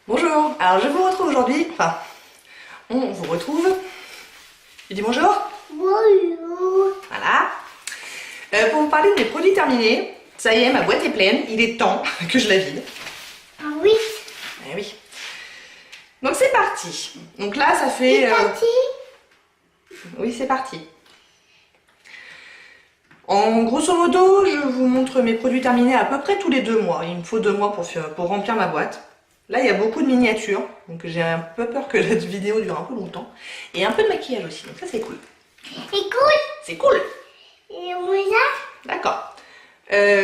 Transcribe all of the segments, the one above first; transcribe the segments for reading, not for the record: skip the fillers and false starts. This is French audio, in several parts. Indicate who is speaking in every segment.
Speaker 1: Bonjour, alors je vous retrouve aujourd'hui, enfin, on vous retrouve, je dis bonjour.
Speaker 2: Bonjour.
Speaker 1: Voilà, pour vous parler de mes produits terminés. Ça y est, ma boîte est pleine, il est temps que je la vide.
Speaker 2: Ah oui.
Speaker 1: Eh oui. Donc c'est parti, donc là ça fait...
Speaker 2: C'est parti.
Speaker 1: Oui, c'est parti. En grosso modo, je vous montre mes produits terminés à peu près tous les 2 mois. Il me faut 2 mois pour remplir ma boîte. Là, il y a beaucoup de miniatures, donc j'ai un peu peur que la vidéo dure un peu longtemps. Et un peu de maquillage aussi, donc ça c'est cool.
Speaker 2: C'est cool.
Speaker 1: C'est cool.
Speaker 2: Et on met ça.
Speaker 1: D'accord.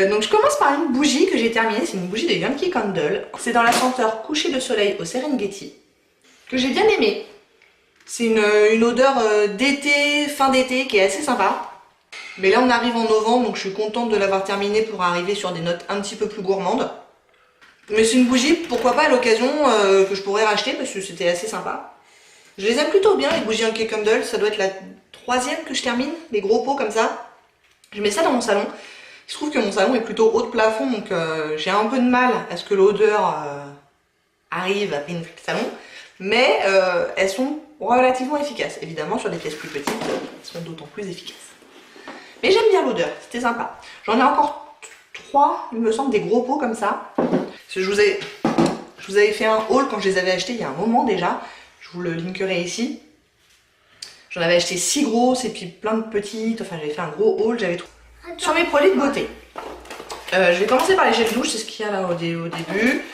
Speaker 1: Donc je commence par une bougie que j'ai terminée, c'est une bougie de Yankee Candle. C'est dans la senteur coucher de soleil au Serengeti, que j'ai bien aimée. C'est une odeur d'été, fin d'été, qui est assez sympa. Mais là on arrive en novembre, donc je suis contente de l'avoir terminée pour arriver sur des notes un petit peu plus gourmandes. Mais c'est une bougie, pourquoi pas à l'occasion, que je pourrais racheter parce que c'était assez sympa. Je les aime plutôt bien, les bougies Yankee Candle, ça doit être la 3e que je termine, les gros pots comme ça. Je mets ça dans mon salon. Il se trouve que mon salon est plutôt haut de plafond, donc j'ai un peu de mal à ce que l'odeur arrive à pénétrer le salon. Mais elles sont relativement efficaces. Évidemment, sur des pièces plus petites, elles sont d'autant plus efficaces. Mais j'aime bien l'odeur, c'était sympa. J'en ai encore 3, il me semble, des gros pots comme ça. Je vous avais fait un haul quand je les avais achetés il y a un moment déjà. Je vous le linkerai ici. J'en avais acheté 6 grosses et puis plein de petites. Enfin, j'avais fait un gros haul, j'avais tout. Sur mes produits de beauté. Je vais commencer par les gels douche, c'est ce qu'il y a là au début.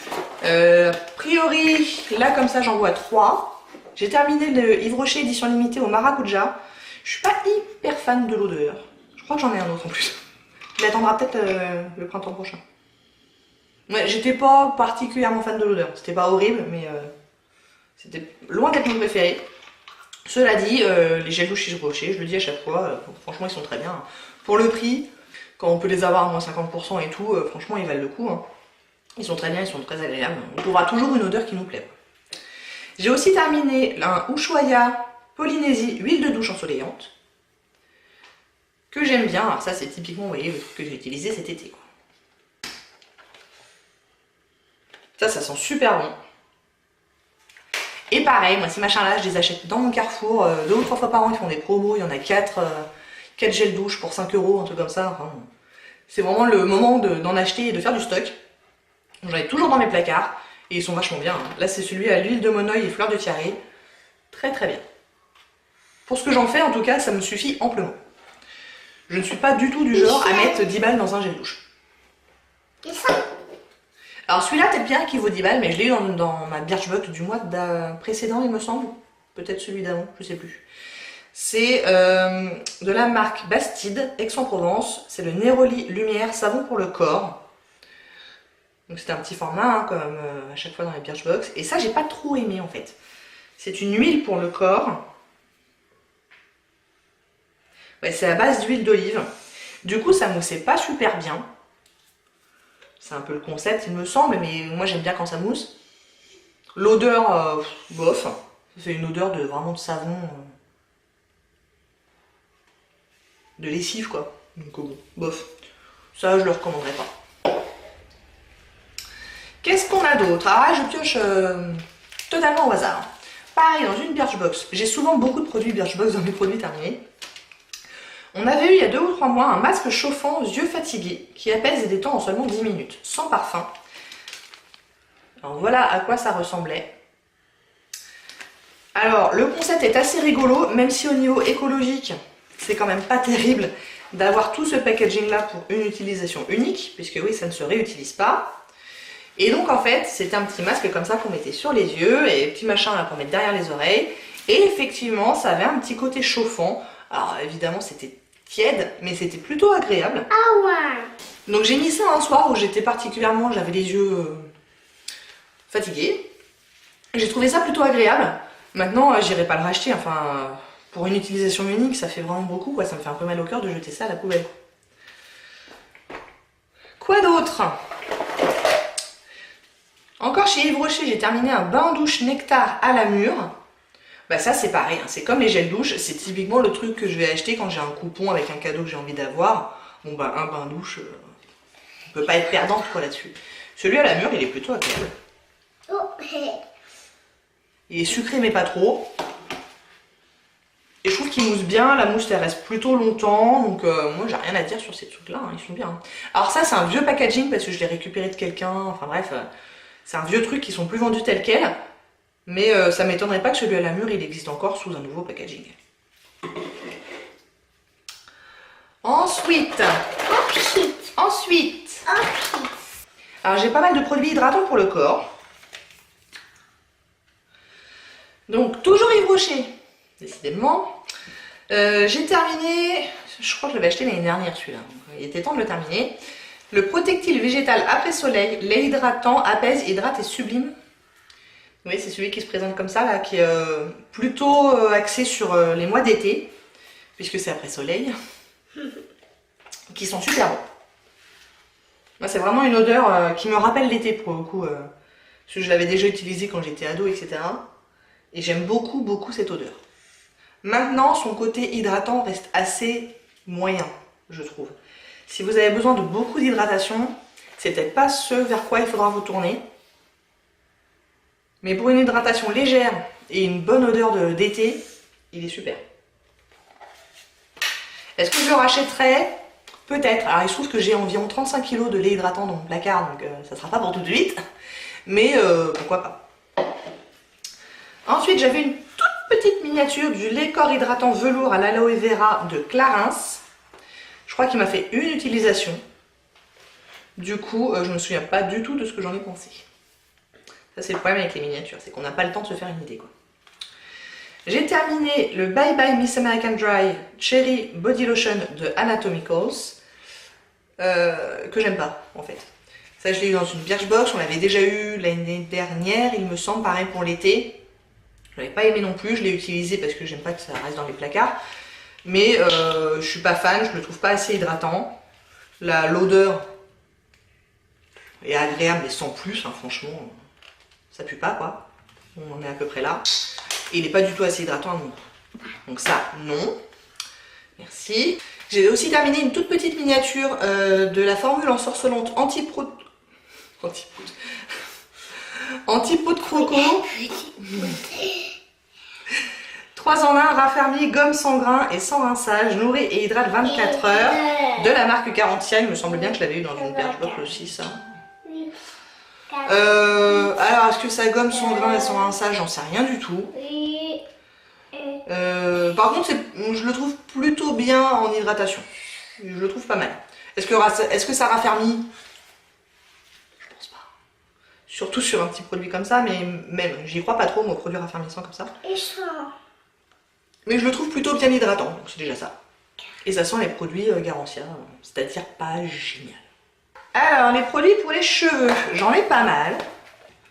Speaker 1: A priori, là comme ça, j'en vois 3. J'ai terminé le Yves Rocher édition limitée au Maracuja. Je suis pas hyper fan de l'odeur. Je crois que j'en ai un autre en plus. Il attendra peut-être le printemps prochain. Ouais, j'étais pas particulièrement fan de l'odeur. C'était pas horrible, mais c'était loin d'être mon préféré. Cela dit, les gels douche Yves Rocher, je le dis à chaque fois, franchement ils sont très bien. Pour le prix, quand on peut les avoir à moins 50% et tout, franchement ils valent le coup. Hein. Ils sont très bien, ils sont très agréables. On trouvera toujours une odeur qui nous plaît. J'ai aussi terminé un Ushuaïa Polynésie huile de douche ensoleillante. Que j'aime bien. Alors ça c'est typiquement, vous voyez, le truc que j'ai utilisé cet été. Quoi. Ça sent super bon. Et pareil, moi ces machins-là, je les achète dans mon Carrefour 2 ou 3 fois par an. Ils font des promos, il y en a 4 gels douche pour 5 €, un truc comme ça. Enfin, c'est vraiment le moment d'en acheter et de faire du stock. J'en ai toujours dans mes placards et ils sont vachement bien. Hein. Là c'est celui à l'huile de monoï et fleurs de tiare. Très très bien. Pour ce que j'en fais en tout cas, ça me suffit amplement. Je ne suis pas du tout du genre à mettre 10 balles dans un gel douche.
Speaker 2: Et ça.
Speaker 1: Alors celui-là peut-être bien qu'il vaut 10 balles, mais je l'ai eu dans ma Birchbox du mois précédent il me semble. Peut-être celui d'avant, je sais plus. C'est de la marque Bastide, Aix-en-Provence. C'est le Neroli Lumière Savon pour le corps. Donc c'était un petit format, hein, comme à chaque fois dans les Birchbox. Et ça, j'ai pas trop aimé en fait. C'est une huile pour le corps. Ouais, c'est à base d'huile d'olive. Du coup, ça moussait pas super bien. C'est un peu le concept, il me semble, mais moi j'aime bien quand ça mousse. L'odeur, bof. C'est une odeur de vraiment de savon. De lessive quoi. Donc bof. Ça, je le recommanderais pas. Qu'est-ce qu'on a d'autre? Ah, je pioche totalement au hasard. Pareil, dans une Birchbox. J'ai souvent beaucoup de produits Birchbox dans mes produits terminés. On avait eu il y a 2 ou 3 mois un masque chauffant aux yeux fatigués qui apaise et détend en seulement 10 minutes, sans parfum. Alors voilà à quoi ça ressemblait. Alors le concept est assez rigolo, même si au niveau écologique, c'est quand même pas terrible d'avoir tout ce packaging là pour une utilisation unique, puisque oui, ça ne se réutilise pas. Et donc en fait, c'était un petit masque comme ça qu'on mettait sur les yeux et petit machin là pour mettre derrière les oreilles. Et effectivement, ça avait un petit côté chauffant. Alors évidemment, c'était tiède, mais c'était plutôt agréable.
Speaker 2: Ah ouais.
Speaker 1: Donc j'ai mis ça un soir où j'étais particulièrement, j'avais les yeux fatigués. J'ai trouvé ça plutôt agréable. Maintenant, j'irai pas le racheter. Enfin, pour une utilisation unique, ça fait vraiment beaucoup. Quoi. Ça me fait un peu mal au cœur de jeter ça à la poubelle. Quoi d'autre? Encore chez Yves Rocher, j'ai terminé un bain douche nectar à la mûre. Bah ça c'est pareil, hein. C'est comme les gels douche, c'est typiquement le truc que je vais acheter quand j'ai un coupon avec un cadeau que j'ai envie d'avoir. Bon bah un bain douche, on peut pas être perdante quoi là-dessus. Celui à la mûre, il est plutôt agréable.
Speaker 2: Oh,
Speaker 1: Il est sucré mais pas trop. Et je trouve qu'il mousse bien, la mousse elle reste plutôt longtemps, donc moi j'ai rien à dire sur ces trucs là, hein, ils sont bien. Hein. Alors ça c'est un vieux packaging parce que je l'ai récupéré de quelqu'un, enfin bref, c'est un vieux truc qui sont plus vendus tel quel, mais ça m'étonnerait pas que celui à la mûre il existe encore sous un nouveau packaging. Ensuite, alors j'ai pas mal de produits hydratants pour le corps. Donc toujours Yves Rocher, décidément. J'ai terminé, je crois que je l'avais acheté l'année dernière celui-là, il était temps de le terminer. Le protectile végétal après soleil, lait hydratant, apaise, hydrate et sublime. Oui, c'est celui qui se présente comme ça, là, qui est plutôt axé sur les mois d'été, puisque c'est après soleil, qui sont super bons. Moi, c'est vraiment une odeur qui me rappelle l'été pour le coup, parce que je l'avais déjà utilisé quand j'étais ado, etc. Et j'aime beaucoup, beaucoup cette odeur. Maintenant, son côté hydratant reste assez moyen, je trouve. Si vous avez besoin de beaucoup d'hydratation, c'est peut-être pas ce vers quoi il faudra vous tourner. Mais pour une hydratation légère et une bonne odeur d'été, il est super. Est-ce que je le rachèterai? Peut-être. Alors il se trouve que j'ai environ 35 kg de lait hydratant dans mon placard, donc ça sera pas pour tout de suite. Mais pourquoi pas. Ensuite, j'avais une toute petite miniature du lait corps hydratant velours à l'aloe vera de Clarins. Je crois qu'il m'a fait une utilisation. Du coup, je me souviens pas du tout de ce que j'en ai pensé. Ça, c'est le problème avec les miniatures, c'est qu'on n'a pas le temps de se faire une idée, quoi. J'ai terminé le Bye Bye Miss American Dry Cherry Body Lotion de Anatomicals, que j'aime pas, en fait. Ça, je l'ai eu dans une Birchbox, on l'avait déjà eu l'année dernière, il me semble, pareil pour l'été. Je l'avais pas aimé non plus, je l'ai utilisé parce que j'aime pas que ça reste dans les placards. Mais je suis pas fan, je le trouve pas assez hydratant. L'odeur est agréable mais sans plus, hein, franchement, ça pue pas quoi. On en est à peu près là. Et il n'est pas du tout assez hydratant à mon goût. Donc ça, non. Merci. J'ai aussi terminé une toute petite miniature de la formule ensorcelante anti-peau de croco. 3 en 1, raffermi, gomme sans grain et sans rinçage, nourrit et hydrate 24 heures. De la marque Carentia, il me semble bien que je l'avais eu dans une Birchbox aussi, ça. Alors, est-ce que ça gomme sans grain et sans rinçage? J'en sais rien du tout. Par contre, je le trouve plutôt bien en hydratation. Je le trouve pas mal. Est-ce que ça raffermit? Je pense pas. Surtout sur un petit produit comme ça, mais même, j'y crois pas trop, moi, produit raffermissant comme ça. Mais je le trouve plutôt bien hydratant, donc c'est déjà ça. Et ça sent les produits Garantia, c'est-à-dire pas génial. Alors, les produits pour les cheveux, j'en ai pas mal.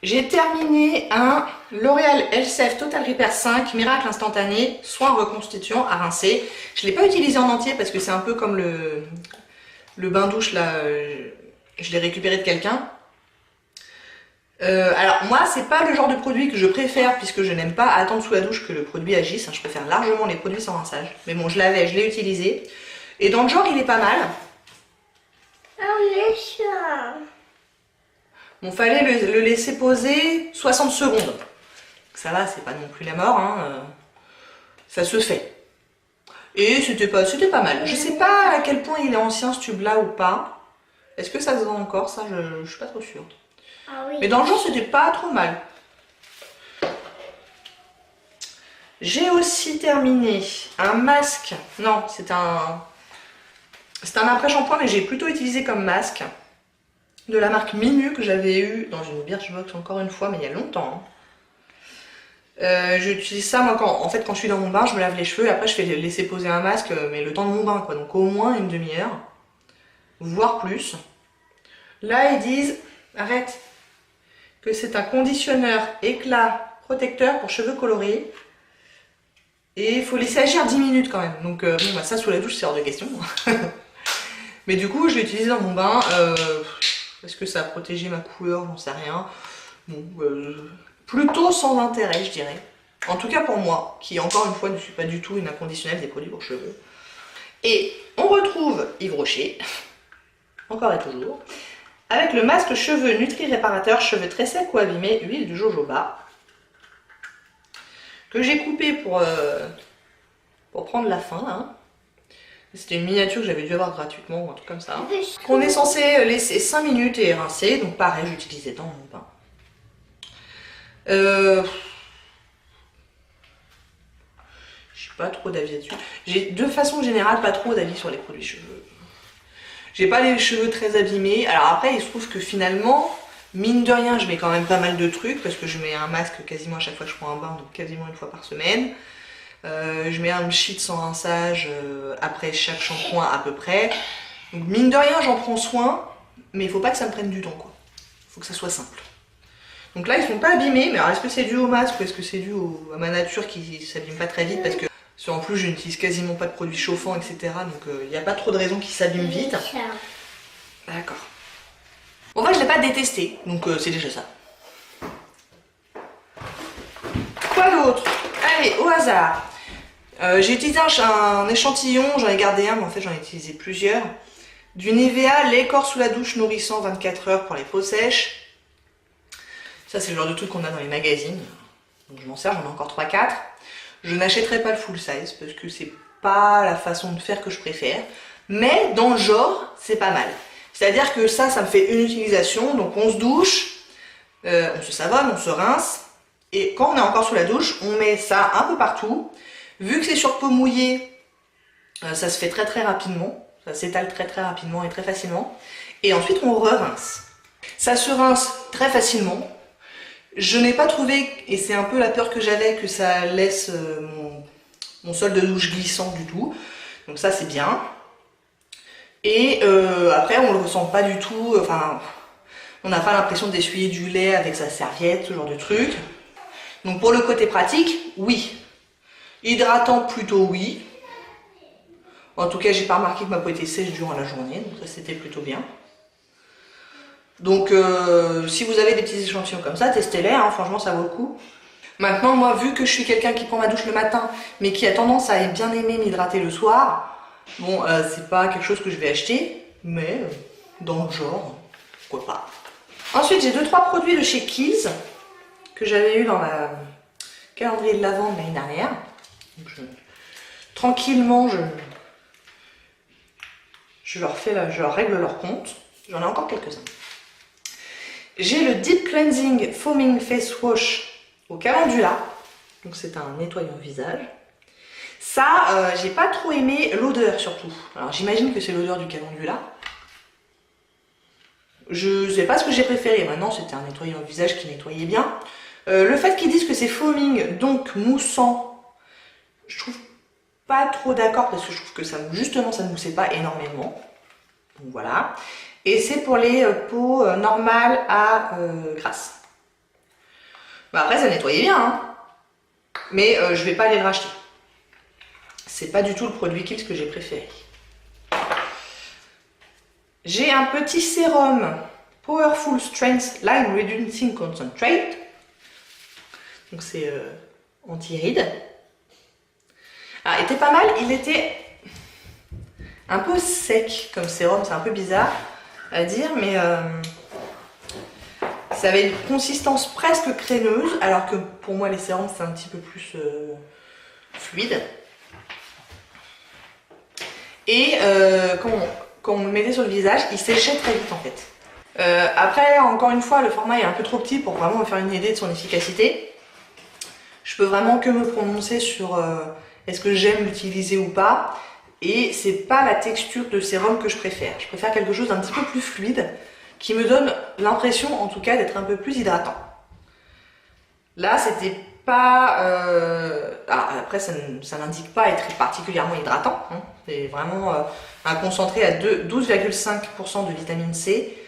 Speaker 1: J'ai terminé un L'Oréal Elseve Total Repair 5 Miracle Instantané, soin reconstituant à rincer. Je ne l'ai pas utilisé en entier parce que c'est un peu comme le bain douche là, je l'ai récupéré de quelqu'un. Alors moi c'est pas le genre de produit que je préfère puisque je n'aime pas attendre sous la douche que le produit agisse, hein. Je préfère largement les produits sans rinçage, mais bon je l'ai utilisé et dans le genre il est pas mal. Bon fallait le laisser poser 60 secondes, ça va, c'est pas non plus la mort, hein. Ça se fait et c'était pas mal. Je sais pas à quel point il est ancien ce tube là ou pas, est-ce que ça se vend encore, ça je suis pas trop sûre.
Speaker 2: Ah oui.
Speaker 1: Mais dans le genre, c'était pas trop mal. J'ai aussi terminé un masque. Non, c'est un après-shampoing, mais j'ai plutôt utilisé comme masque. De la marque Minu, que j'avais eu dans une Birchbox encore une fois, mais il y a longtemps. J'utilise ça, moi, quand je suis dans mon bain, je me lave les cheveux. Et après, je fais laisser poser un masque, mais le temps de mon bain, quoi. Donc, au moins une demi-heure. Voire plus. Là, ils disent... Arrête. Que c'est un conditionneur éclat protecteur pour cheveux colorés et il faut laisser agir 10 minutes quand même, donc bon, bah, ça sous la douche c'est hors de question. Mais du coup je l'ai utilisé dans mon bain. Est-ce que ça a protégé ma couleur, j'en sais rien. Bon, plutôt sans intérêt je dirais, en tout cas pour moi qui encore une fois ne suis pas du tout une inconditionnelle des produits pour cheveux. Et on retrouve Yves Rocher encore et toujours avec le masque cheveux Nutri Réparateur, cheveux très secs ou abîmés, huile de jojoba, que j'ai coupé pour prendre la fin là. C'était une miniature que j'avais dû avoir gratuitement ou un truc comme ça. Qu'on est censé laisser 5 minutes et rincer, donc pareil, j'utilisais dans mon bain. J'ai pas trop d'avis là-dessus. J'ai de façon générale pas trop d'avis sur les produits cheveux. J'ai pas les cheveux très abîmés. Alors après, il se trouve que finalement, mine de rien, je mets quand même pas mal de trucs parce que je mets un masque quasiment à chaque fois que je prends un bain, donc quasiment une fois par semaine. Je mets un sheet sans rinçage après chaque shampoing à peu près. Donc mine de rien, j'en prends soin, mais il faut pas que ça me prenne du temps, quoi. Il faut que ça soit simple. Donc là, ils sont pas abîmés, mais alors est-ce que c'est dû au masque ou est-ce que c'est dû à ma nature qui s'abîme pas très vite parce que en plus, je n'utilise quasiment pas de produits chauffants, etc. Donc il n'y a pas trop de raisons qu'ils s'abîment vite. D'accord. Bon, moi, je l'ai pas détesté, donc c'est déjà ça. Quoi d'autre? Allez, au hasard. J'ai utilisé un échantillon, j'en ai gardé un, mais en fait j'en ai utilisé plusieurs. Du Nivea lait corps sous la douche nourrissant 24 heures pour les peaux sèches. Ça, c'est le genre de truc qu'on a dans les magazines. Donc je m'en sers, j'en ai encore 3-4. Je n'achèterai pas le full size parce que c'est pas la façon de faire que je préfère. Mais dans le genre, c'est pas mal. C'est-à-dire que ça me fait une utilisation. Donc on se douche, on se savonne, on se rince. Et quand on est encore sous la douche, on met ça un peu partout. Vu que c'est sur peau mouillée, ça se fait très rapidement. Ça s'étale très rapidement et très facilement. Et ensuite on re-rince. Ça se rince très facilement. Je n'ai pas trouvé, et c'est un peu la peur que j'avais, que ça laisse mon sol de douche glissant du tout. Donc ça c'est bien. Et après on le ressent pas du tout, enfin on n'a pas l'impression d'essuyer du lait avec sa serviette, ce genre de truc. Donc pour le côté pratique, oui. Hydratant plutôt oui. En tout cas j'ai pas remarqué que ma peau était sèche durant la journée, donc ça c'était plutôt bien. Donc si vous avez des petits échantillons comme ça, testez-les, hein, franchement ça vaut le coup. Maintenant moi vu que je suis quelqu'un qui prend ma douche le matin mais qui a tendance à bien aimer m'hydrater le soir, bon c'est pas quelque chose que je vais acheter, mais dans le genre, pourquoi pas. Ensuite j'ai 2-3 produits de chez Kiehl's que j'avais eu dans ma calendrier de l'Avent de l'année dernière. Donc tranquillement je leur règle leur compte, j'en ai encore quelques-uns. J'ai le Deep Cleansing Foaming Face Wash au calendula. Donc c'est un nettoyant visage. Ça, j'ai pas trop aimé l'odeur surtout. Alors j'imagine que c'est l'odeur du calendula. Je sais pas ce que j'ai préféré. Maintenant c'était un nettoyant visage qui nettoyait bien. Le fait qu'ils disent que c'est foaming, donc moussant, je trouve pas trop d'accord parce que je trouve que ça, justement ça ne moussait pas énormément. Donc voilà. Et c'est pour les peaux normales à grasses. Bah après ça nettoyait bien, hein. Mais je vais pas aller le racheter. C'est pas du tout le produit Kiehl's que j'ai préféré. J'ai un petit sérum Powerful Strength Line Reducing Concentrate. Donc c'est anti-rides. Ah, il était pas mal, il était un peu sec comme sérum, c'est un peu bizarre à dire, mais ça avait une consistance presque crémeuse, alors que pour moi les sérums c'est un petit peu plus fluide. Et quand on le mettait sur le visage, il séchait très vite en fait. Après, encore une fois, le format est un peu trop petit pour vraiment me faire une idée de son efficacité. Je peux vraiment que me prononcer sur est-ce que j'aime l'utiliser ou pas. Et c'est pas la texture de sérum que je préfère. Je préfère quelque chose d'un petit peu plus fluide, qui me donne l'impression en tout cas d'être un peu plus hydratant. Là, c'était pas... Alors, après, ça n'indique pas être particulièrement hydratant. Hein. C'est vraiment un concentré à 12,5% de vitamine C.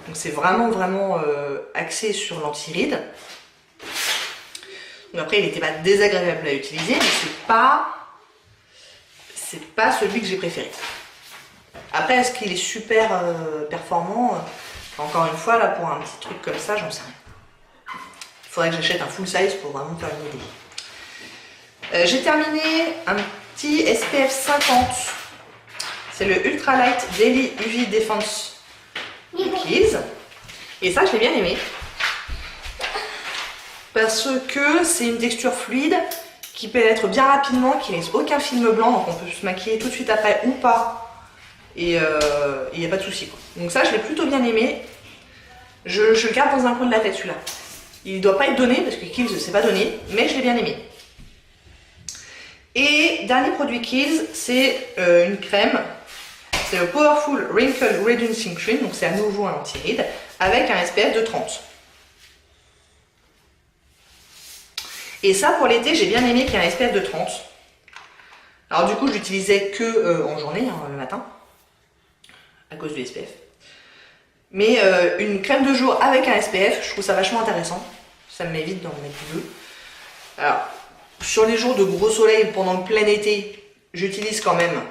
Speaker 1: Donc c'est vraiment axé sur l'anti-rides. Après, il n'était pas désagréable à utiliser, mais c'est pas celui que j'ai préféré. Après, est-ce qu'il est super performant? Encore une fois, là, pour un petit truc comme ça, j'en sais rien. Il faudrait que j'achète un full size pour vraiment faire une idée. J'ai terminé un petit SPF 50. C'est le Ultra Light Daily UV Defense Kiehl's. Et ça, je l'ai bien aimé. Parce que c'est une texture fluide qui pénètre bien rapidement, qui laisse aucun film blanc. Donc on peut se maquiller tout de suite après ou pas. Et il n'y a pas de souci, quoi. Donc ça, je l'ai plutôt bien aimé. Je le garde dans un coin de la tête, celui-là. Il ne doit pas être donné, parce que Kiehl's, c'est pas donné. Mais je l'ai bien aimé. Et dernier produit Kiehl's, c'est une crème. C'est le Powerful Wrinkle Reducing Cream. Donc c'est à nouveau un anti-rides. Avec un SPF de 30. Et ça, pour l'été, j'ai bien aimé qu'il y ait un SPF de 30. Alors du coup, je l'utilisais que en journée, hein, le matin. À cause du SPF. Mais une crème de jour avec un SPF, je trouve ça vachement intéressant. Ça me m'évite d'en mettre deux. Alors, sur les jours de gros soleil pendant le plein été, j'utilise quand même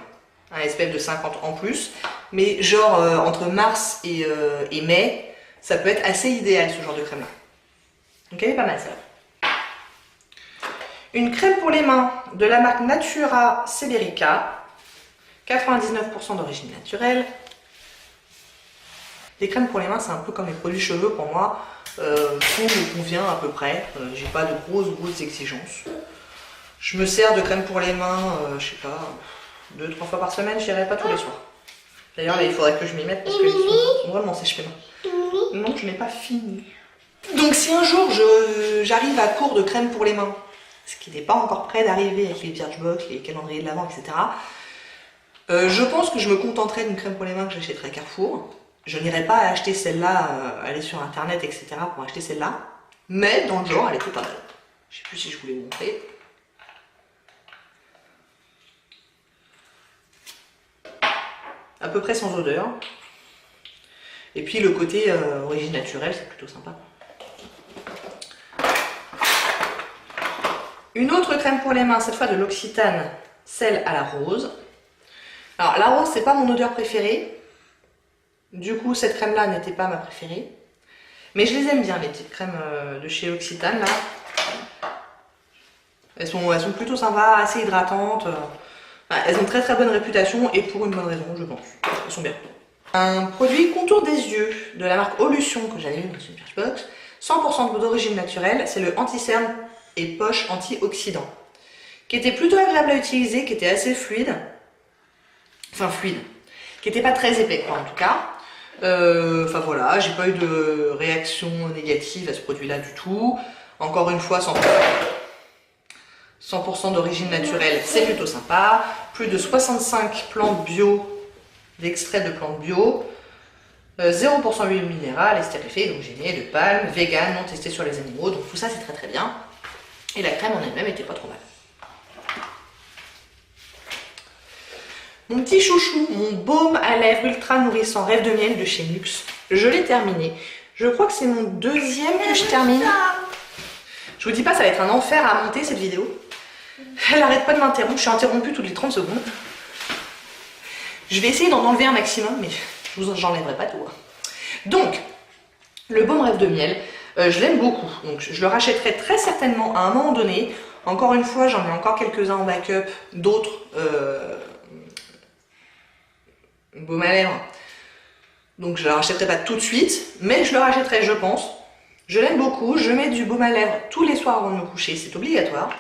Speaker 1: un SPF de 50 en plus. Mais genre entre mars et mai, ça peut être assez idéal ce genre de crème là. Donc elle est pas mal ça. Une crème pour les mains de la marque Natura Seberica. 99% d'origine naturelle. Les crèmes pour les mains, c'est un peu comme les produits cheveux pour moi. Tout me convient à peu près. J'ai pas de grosses exigences. Je me sers de crème pour les mains, je sais pas, 2-3 fois par semaine, je dirais pas tous les soirs. D'ailleurs, là, il faudrait que je m'y mette parce que ils sont vraiment sèches mes mains. Non, je n'ai pas fini. Donc, si un jour j'arrive à court de crème pour les mains, ce qui n'est pas encore prêt d'arriver avec les Birchbox, les calendriers de l'Avent, etc., je pense que je me contenterai d'une crème pour les mains que j'achèterai à Carrefour. Je n'irai pas acheter celle-là, aller sur internet, etc. pour acheter celle-là. Mais dans le genre, elle est tout pas mal. Je sais plus si je vous l'ai montré. À peu près sans odeur. Et puis le côté origine naturelle, c'est plutôt sympa. Une autre crème pour les mains, cette fois de l'Occitane, celle à la rose. Alors la rose, c'est pas mon odeur préférée. Du coup, cette crème-là n'était pas ma préférée. Mais je les aime bien, les petites crèmes de chez Occitane, là. Elles sont plutôt sympas, assez hydratantes. Elles ont très bonne réputation et pour une bonne raison, je pense. Elles sont bien. Un produit contour des yeux de la marque Olution que j'avais eu dans une Birchbox. 100% d'origine naturelle, c'est le anti-cerne et poche antioxydant. Qui était plutôt agréable à utiliser, qui était assez fluide. Enfin fluide. Qui n'était pas très épais quoi en tout cas. Enfin voilà, j'ai pas eu de réaction négative à ce produit-là du tout. Encore une fois, 100% d'origine naturelle, c'est plutôt sympa. Plus de 65 plantes bio, d'extraits de plantes bio. 0% huile minérale, estérifiée, donc génée, de palme, vegan, non testé sur les animaux. Donc tout ça, c'est très bien. Et la crème en elle-même était pas trop mal. Mon petit chouchou, mon baume à lèvres ultra nourrissant Rêve de miel de chez Nuxe. Je l'ai terminé. Je crois que c'est mon deuxième que je termine. Je vous dis pas, ça va être un enfer à monter cette vidéo. Elle arrête pas de m'interrompre, je suis interrompue toutes les 30 secondes. Je vais essayer d'en enlever un maximum, mais j'enlèverai pas tout. Donc, le baume Rêve de miel, je l'aime beaucoup. Donc, je le rachèterai très certainement à un moment donné. Encore une fois, j'en ai encore quelques-uns en backup, d'autres baume à lèvres. Donc, je le rachèterai pas tout de suite, mais je le rachèterai, je pense. Je l'aime beaucoup. Je mets du baume à lèvres tous les soirs avant de me coucher, c'est obligatoire.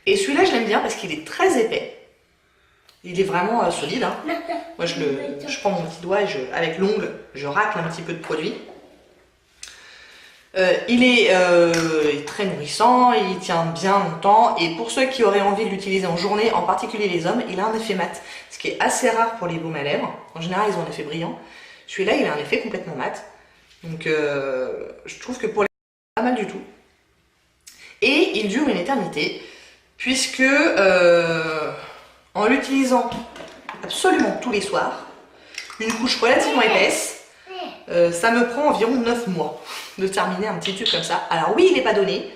Speaker 1: Et celui-là, je l'aime bien parce qu'il est très épais. Il est vraiment solide. Hein. Moi, je prends mon petit doigt et avec l'ongle, je racle un petit peu de produit. Il est très nourrissant, il tient bien longtemps. Et pour ceux qui auraient envie de l'utiliser en journée, en particulier les hommes, il a un effet mat. Ce qui est assez rare pour les baumes à lèvres. En général, ils ont un effet brillant. Celui-là, il a un effet complètement mat. Donc, je trouve que pour les pas mal du tout. Et il dure une éternité. Puisque en l'utilisant absolument tous les soirs, une couche relativement épaisse, ça me prend environ 9 mois de terminer un petit tube comme ça. Alors oui, il n'est pas donné,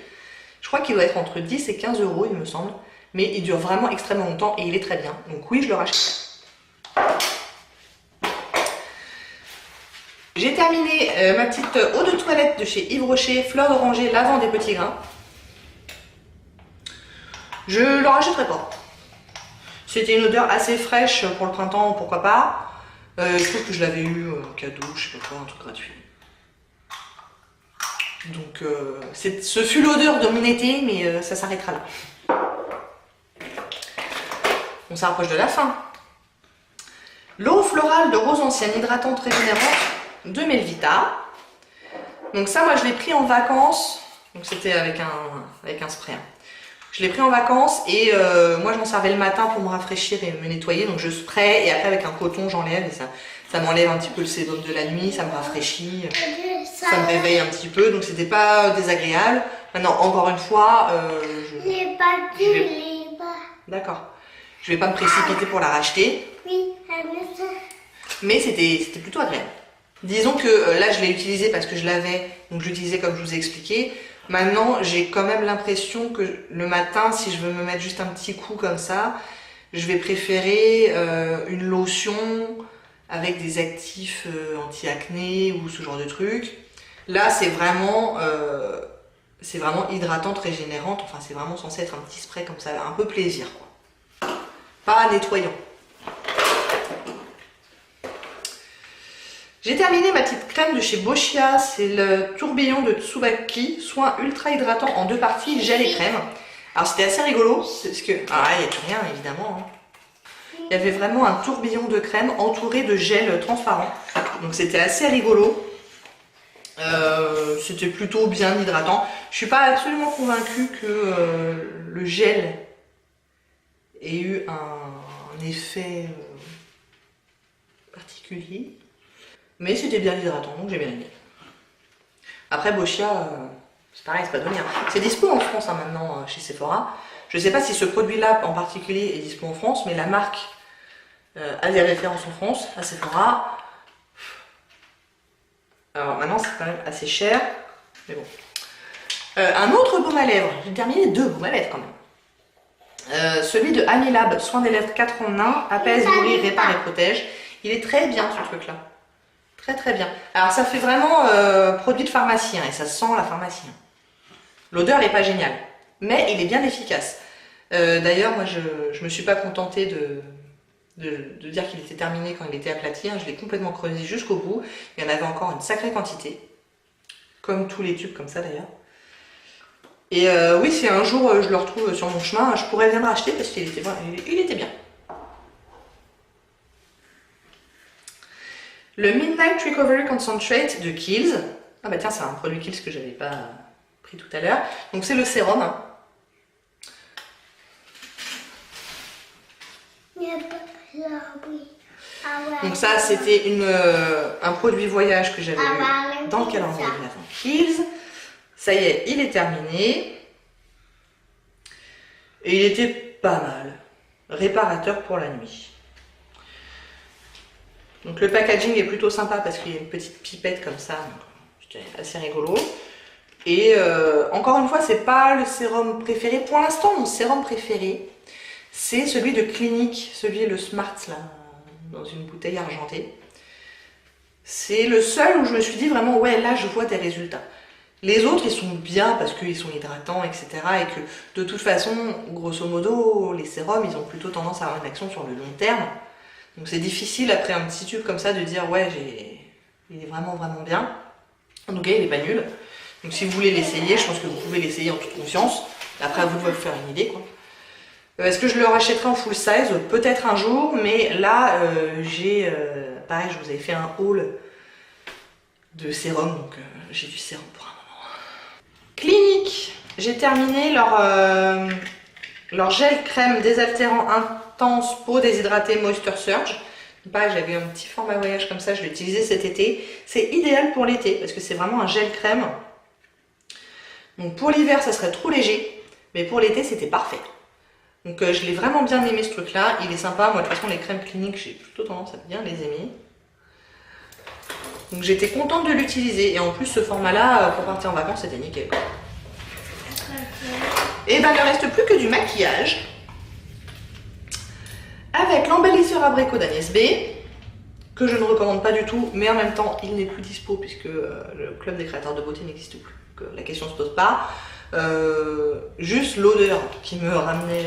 Speaker 1: je crois qu'il doit être entre 10 et 15 euros il me semble, mais il dure vraiment extrêmement longtemps et il est très bien, donc oui je le rachèterai. J'ai terminé ma petite eau de toilette de chez Yves Rocher, fleur d'oranger, lavant des petits grains. Je le rachèterai pas. C'était une odeur assez fraîche pour le printemps, pourquoi pas. Je trouve que je l'avais eu en cadeau, je sais pas quoi, un truc gratuit. Donc ce fut l'odeur de mon été, mais ça s'arrêtera là. On s'approche de la fin. L'eau florale de rose ancienne hydratante régénérante de Melvita. Donc ça, moi je l'ai pris en vacances. Donc c'était avec un spray. Hein. Je l'ai pris en vacances et moi je m'en servais le matin pour me rafraîchir et me nettoyer. Donc je spray et après avec un coton j'enlève et ça m'enlève un petit peu le sébum de la nuit, ça me rafraîchit, ça me réveille un petit peu. Donc c'était pas désagréable. Maintenant encore une fois,
Speaker 2: J'ai pas dû les bas.
Speaker 1: D'accord. Je vais pas me précipiter pour la racheter.
Speaker 2: Oui, elle me ça.
Speaker 1: Mais c'était plutôt agréable. Disons que là je l'ai utilisé parce que je l'avais, donc je l'utilisais comme je vous ai expliqué. Maintenant j'ai quand même l'impression que le matin, si je veux me mettre juste un petit coup comme ça, je vais préférer une lotion avec des actifs anti-acné ou ce genre de truc. Là c'est vraiment hydratante, régénérante, enfin c'est vraiment censé être un petit spray comme ça, un peu plaisir quoi. Pas nettoyant. J'ai terminé ma petite crème de chez Boscia, c'est le tourbillon de Tsubaki, soin ultra hydratant en 2 parties, gel et crème. Alors c'était assez rigolo, parce que... Ah, il n'y a plus rien évidemment. Hein. Il y avait vraiment un tourbillon de crème entouré de gel transparent. Donc c'était assez rigolo. C'était plutôt bien hydratant. Je suis pas absolument convaincue que le gel ait eu un effet particulier. Mais c'était bien hydratant, donc j'ai bien aimé. Après Boscia, c'est pareil, c'est pas donné. Hein. C'est dispo en France hein, maintenant chez Sephora. Je sais pas si ce produit-là en particulier est dispo en France, mais la marque a des références en France, à Sephora. Alors maintenant c'est quand même assez cher, mais bon. Un autre baume à lèvres, j'ai terminé 2 baumes à lèvres quand même. Celui de Amilab, soin des lèvres 4 en 1, apaise, nourrit, répare et protège. Il est très bien ce truc-là. Très très bien. Alors ça fait vraiment produit de pharmacie hein, et ça sent la pharmacie. Hein. L'odeur n'est pas géniale, mais il est bien efficace. D'ailleurs moi je me suis pas contentée de dire qu'il était terminé quand il était aplati. Hein. Je l'ai complètement creusé jusqu'au bout. Il y en avait encore une sacrée quantité. Comme tous les tubes comme ça d'ailleurs. Et oui, si un jour je le retrouve sur mon chemin, je pourrais bien le racheter parce qu'il était, il était bien. Le Midnight Recovery Concentrate de Kiehl's. Ah bah tiens, c'est un produit Kiehl's que j'avais pas pris tout à l'heure. Donc c'est le sérum. Hein. Donc ça, c'était un produit voyage que j'avais eu dans le calendrier de l'Avent Kiehl's. Ça y est, il est terminé. Et il était pas mal. Réparateur pour la nuit. Donc le packaging est plutôt sympa parce qu'il y a une petite pipette comme ça. C'était assez rigolo. Et encore une fois, c'est pas le sérum préféré. Pour l'instant, mon sérum préféré, c'est celui de Clinique, celui le Smart là, dans une bouteille argentée. C'est le seul où je me suis dit vraiment, ouais, là je vois des résultats. Les autres, ils sont bien parce qu'ils sont hydratants, etc. Et que de toute façon, grosso modo, les sérums, ils ont plutôt tendance à avoir une action sur le long terme. Donc c'est difficile après un petit tube comme ça de dire, ouais, il est vraiment vraiment bien. En tout cas, il est pas nul. Donc si vous voulez l'essayer, je pense que vous pouvez l'essayer en toute confiance. Après, à vous de vous faire une idée, quoi. Est-ce que je le rachèterai en full size? Peut-être un jour, mais là, pareil, je vous avais fait un haul de sérum, donc j'ai du sérum pour un moment. Clinique, j'ai terminé leur gel crème désaltérant intense peau déshydratée Moisture Surge. Pareil, j'avais un petit format voyage comme ça, je l'ai utilisé cet été. C'est idéal pour l'été, parce que c'est vraiment un gel crème. Donc pour l'hiver, ça serait trop léger, mais pour l'été, c'était parfait. Donc je l'ai vraiment bien aimé ce truc là, il est sympa. Moi de toute façon les crèmes Clinique j'ai plutôt tendance à bien les aimer. Donc j'étais contente de l'utiliser et en plus ce format là pour partir en vacances c'était nickel. Et ben il ne reste plus que du maquillage. Avec l'embellisseur abricot d'Agnès B, que je ne recommande pas du tout, mais en même temps il n'est plus dispo puisque le club des créateurs de beauté n'existe plus. Donc la question ne se pose pas. Juste l'odeur qui me ramenait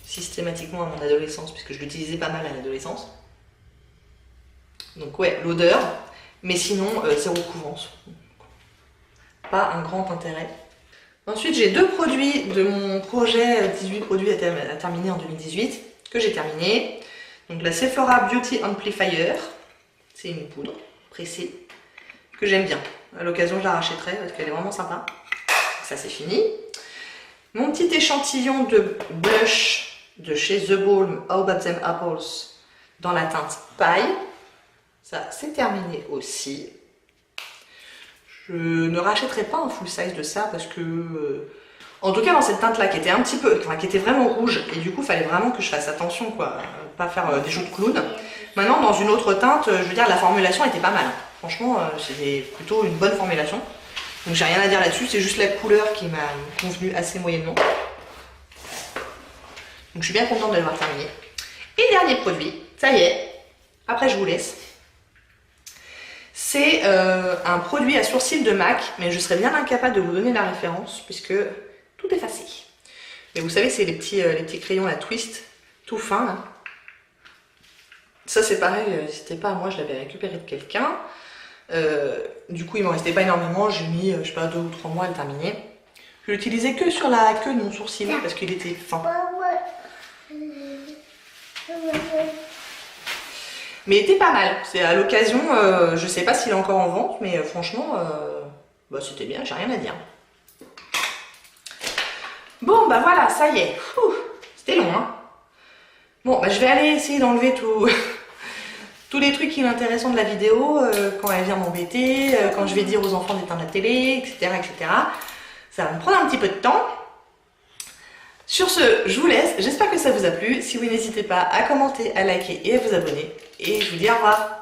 Speaker 1: systématiquement à mon adolescence puisque je l'utilisais pas mal à l'adolescence. Donc ouais, l'odeur, mais sinon zéro couvrance. Pas un grand intérêt. Ensuite, j'ai 2 produits de mon projet 18 produits à terminer en 2018 que j'ai terminé. Donc la Sephora Beauty Amplifier, c'est une poudre pressée que j'aime bien. À l'occasion, je la rachèterai parce qu'elle est vraiment sympa. Ça, c'est fini. Mon petit échantillon de blush de chez The Balm How About Them Apples dans la teinte paille. Ça, c'est terminé aussi. Je ne rachèterai pas un full size de ça parce que, en tout cas dans cette teinte là qui était un petit peu, enfin, qui était vraiment rouge et du coup il fallait vraiment que je fasse attention quoi, pas faire des joues de clown. Maintenant dans une autre teinte, je veux dire la formulation était pas mal. Franchement c'était plutôt une bonne formulation. Donc j'ai rien à dire là-dessus, c'est juste la couleur qui m'a convenu assez moyennement. Donc je suis bien contente de l'avoir terminé. Et dernier produit, ça y est, après je vous laisse. C'est un produit à sourcils de MAC, mais je serais bien incapable de vous donner la référence puisque tout est effacé. Mais vous savez, c'est les petits crayons à twist, tout fins là. Ça c'est pareil, c'était pas à moi, je l'avais récupéré de quelqu'un. Du coup il m'en restait pas énormément, j'ai mis je sais pas 2 ou 3 mois à le terminer. Je l'utilisais que sur la queue de mon sourcil parce qu'il était fin. Mais il était pas mal, c'est à l'occasion, je sais pas s'il est encore en vente, mais franchement, bah, c'était bien, j'ai rien à dire. Bon bah voilà, ça y est, c'était long hein. Bon bah je vais aller essayer d'enlever tous les trucs inintéressants de la vidéo, quand elle vient m'embêter, quand je vais dire aux enfants d'éteindre la télé, etc., etc. Ça va me prendre un petit peu de temps. Sur ce, je vous laisse, j'espère que ça vous a plu. Si oui, n'hésitez pas à commenter, à liker et à vous abonner. Et je vous dis au revoir.